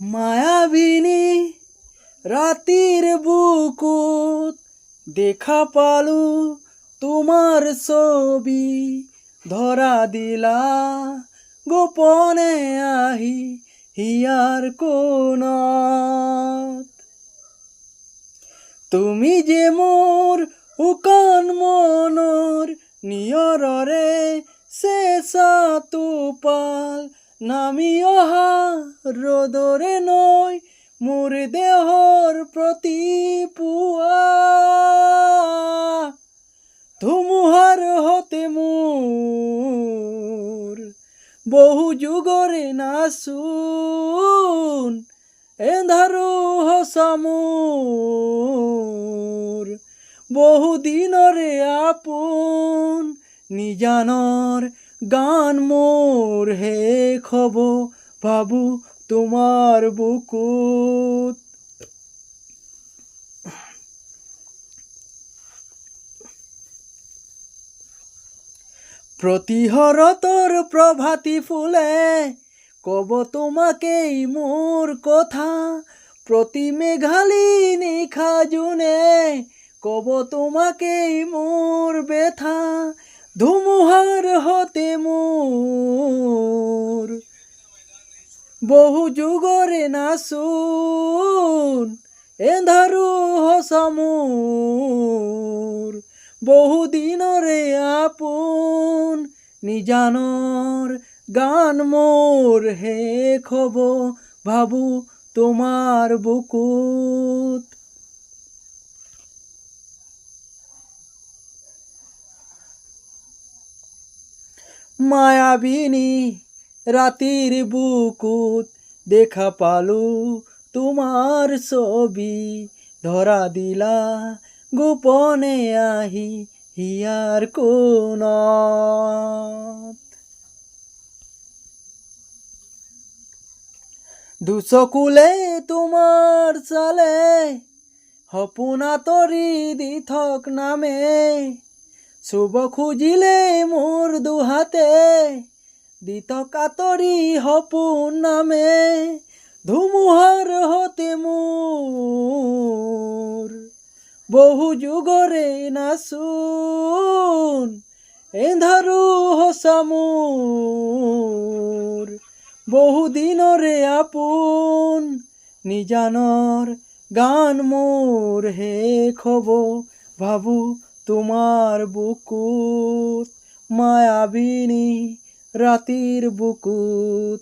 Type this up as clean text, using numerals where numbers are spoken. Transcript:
মায়াবিনী ৰাতিৰ বুকুত দেখা পালু তোমাৰ ছবি, ধৰা দিলা গোপনে আহি হিয়াৰ কোণত। তুমি যে মোৰ উকান মনৰ নিয়ৰৰে চেঁচা টোপাল, নামি অহা ৰ'দৰে নৈ মোৰ দেহৰ প্ৰতি পুৱা। ধুমুহাৰ হতে মোৰ বহু যুগৰে নাচোন, এন্ধাৰো হসা মোৰ বহু দিনৰে আপোন। নিজানৰ গান মোৰ শেষ হ'ব ভাবো তোমাৰ বুকুত। প্ৰতিহৰতৰ প্ৰভাতী ফুলে কব তোমাকেই মোৰ কথা, প্ৰতি মেঘালী নিশা জোনে কব তোমাকেই মোৰ ব্যথা। ধুমুহাৰ হতে মোৰ বহু যুগৰে নাচোন, এন্ধাৰো হসা মোৰ বহু দিনৰে আপোন। নিজানৰ গান মোৰ শেষ হ'ব ভাবো তোমাৰ বুকুত। মায়াবিনী ৰাতিৰ বুকুত দেখা পালু তোমাৰ ছবি, ধৰা দিলা গোপনে আহি হিয়াৰ কোণত। দুচকুলে তোমাৰ চালে সপোন আঁতৰি দি থক নামে, চুব খুজিলে মোৰ দুহাতে দি থক আঁতৰি সপোন নামে। ধুমুহাৰ হতে মোৰ বহু যুগৰে নাচোন, এন্ধাৰো হসা মোৰ বহু দিনৰে আপোন। নিজানৰ গান মোৰ শেষ হ'ব ভাবো তোমাৰ বুকুত। মায়াবিনী ৰাতিৰ বুকুত।